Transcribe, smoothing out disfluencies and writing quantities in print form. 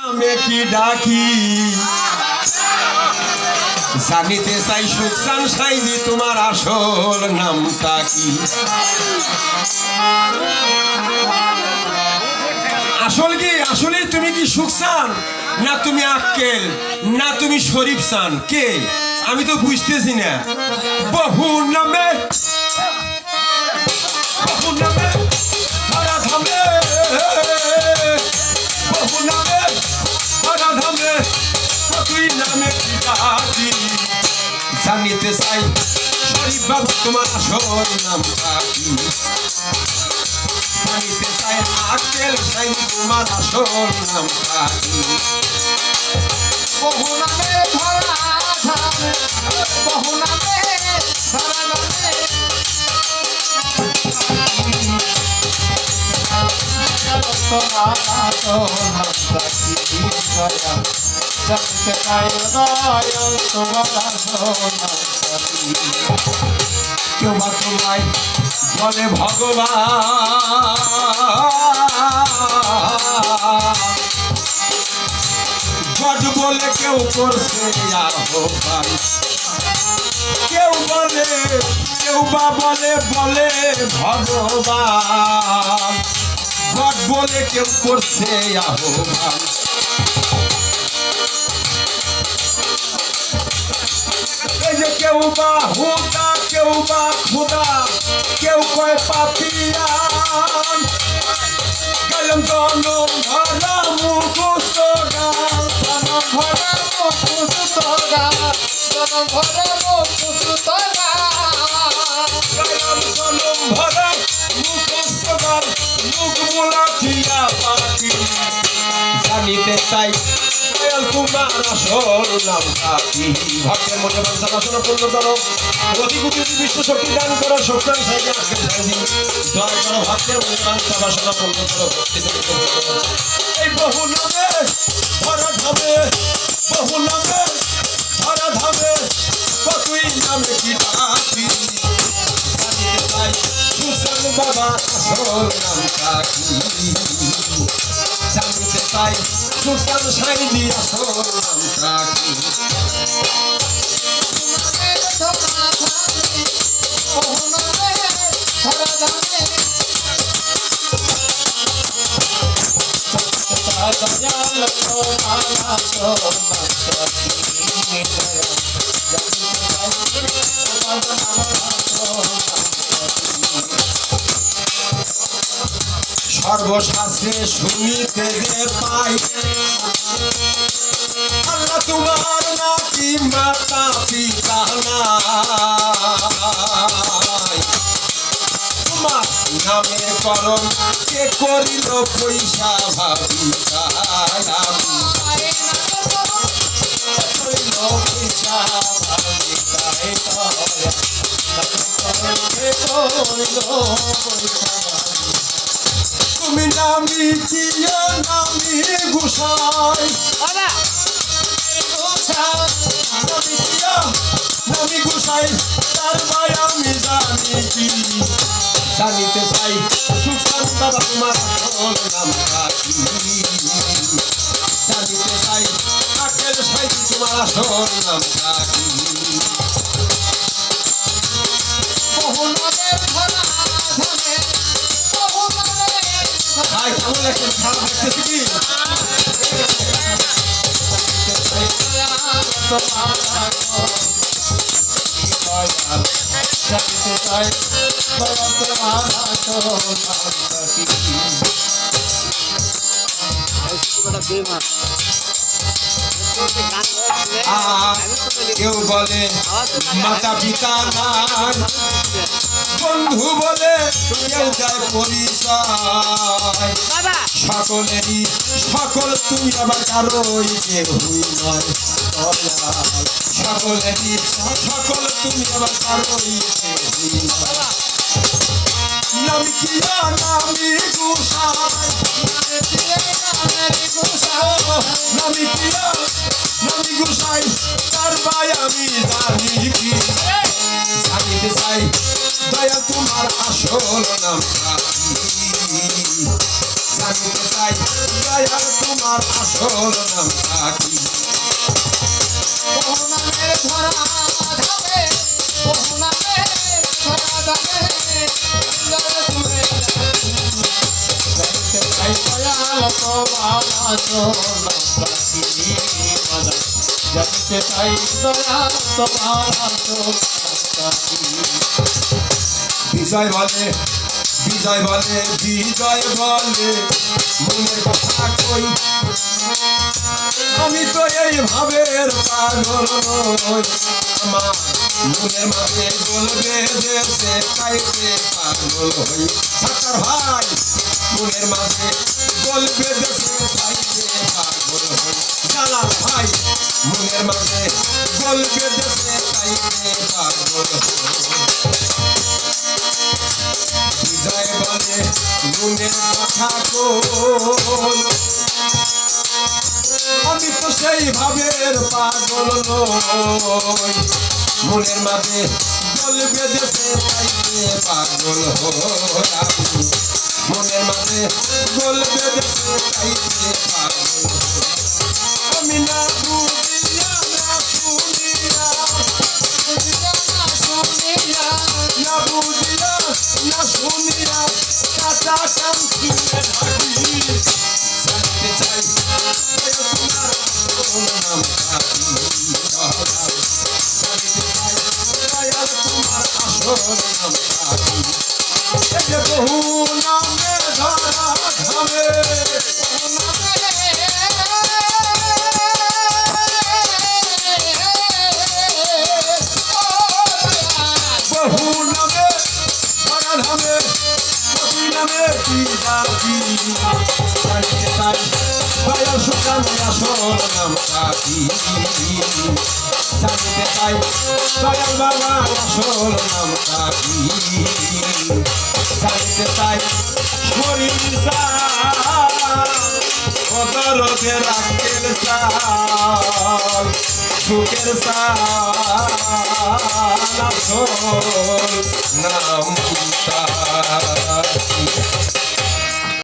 আমি কি ডাকি জানিতে চাই সুখসান সাইজি তোমার আসল নামটা কি? আসল কি আসলে তুমি কি সুখসান না তুমি আক্কেল না তুমি শরীফ সান কে আমি তো বুঝতেছি না। বহু নামে ধরা ধামে বহু নামে ধরা ধামে তুই নামে কি ডাকি জানিতে চাই শরীফ বাবু তোমার আসল নামটা কি? জানিতে চাই আক্কেল সাইজি তোমার আসল নামটা কি? বহু নামে ধরা ধামে বহু নামে ধরা ধামে কেউ বা তোমায় বলে ভগবান গড বলে কেউ করছে আহ্বান কেউ বলে কেউ বা বলে বলে ভগবান গড বলে কেউ করছে আহ্বান। এই যে কেউ বা হুদা কেউ বা খুদা কেউ কয় পাপিয়ান গেলাম জনম ধরা মুখস্থ গান ভরা মুকুট গান জনম ভরা মুকুট গান গেলাম জনম ভরা মুখস্থ গান মুখ মোলা থিয়া পাখি জানিতে চাই দয়াল তোমার আসল নামটা কি? ভক্তের মনে বাঞ্ছা বাসনা পূর্ণ করো অতি কোটি বিশ্ব শক্তি দান করো শক্তি সাইজে আজকের সাইজি দয়া করো ভক্তের মনে বাঞ্ছা বাসনা পূর্ণ করো ভক্তি এই বহু নামে ধরা ধামে বহু নামে ধরা ধামে কতই নামে কি ডাকি জানিতে চাই সুশান বাবা আসল নামটা কি? জানিতে চাই সুশান সাইজি আসল নামটা কি? বহু নামে ধরা ধামে দয়াল তোমার আসল নামটা কি? সর্বশাস্ত্রে শুনিতে যে পাই আল্লাহ তোমার নাকি মাতা পিতা নাই তোমার নামের করম কে করিল পয়সা ভাবি আমি করিল পয়সা ভাবি তুমি নামি কিয়া নামি গুসাই নামি কিয়া নামি গুসাই তার ভাই আমি জানি কি জানিতে চাই সুশান বাবা তোমার আসল নামটা কি? জানিতে চাই আক্কেল সাইজি তোমার আসল নামটা কি? বহু নামে ধরা ধামে বহু নামে ভাই কেমন লাগছে খারাপ লাগতেছে কি? কেউ বলে মাতা পিতা নাই বন্ধু বলে কেউ দেয় পরিচয় সকলেরই সকল তুমি আবার কারোই কেউ নয় সকলেরই সকল তুমি আবার কারোই কেউ নয়। নামি কিয়া নামি গুসাই নামি কিয়া নামি গুসাই তার ভাই আমি জানি কি জানিতে চাই দয়া তোমার আসল নামটা কি? জানিতে চাই দয়াল তোমার আসল নামটা কি বহু নামের ধরা ধামে বহু নামের ধরা ধামে দয়াল তুমি জানিতে চাই দয়াল তোমার আসল নামটা কি জানিতে চাই দয়াল তোমার আসল নামটা কি বিজয় বলে বিজয় বলে বিজয় বলে মনের কথা কই আমি তো এই ভাবের পাগল নই আমার মনের মাঝে বলবে দেশে কাইতে পাগল হই সাকার ভাই মনের মাঝে বলবে দেশে কাইতে পাগল হই জালাল ভাই মনের মাঝে বলবে দেশে কাইতে পাগল হই বিজয় বলে মনের কথা কই আমি তো সেই ভাবের পাগল নই মনের মাঝে বলবে দেশে পাইতে পাগল হই আমি মনের মাঝে বলবে দেশে পাইতে পাগল হই আমি না বুঝিয়া না শুনিয়া না বুঝিয়া না শুনিয়া কাটা কাম কিনে থাকি জানতে চাই তোমার আসল নামটা কি জানতে চাই দয়াল তোমার আসল নামটা কি এই যে বহু নামে ধরা ধামে বহু নামে ধরা ধামে প্রতি নামে কি জাতি জানতে চাই দয়াল সুখান আসল নামটা কি জানতে চাই দয়াল বাবা আসল নামটা কি জানতে চাই শরীর অদরকে রাখের চাল সুখের চাল আসল নামটা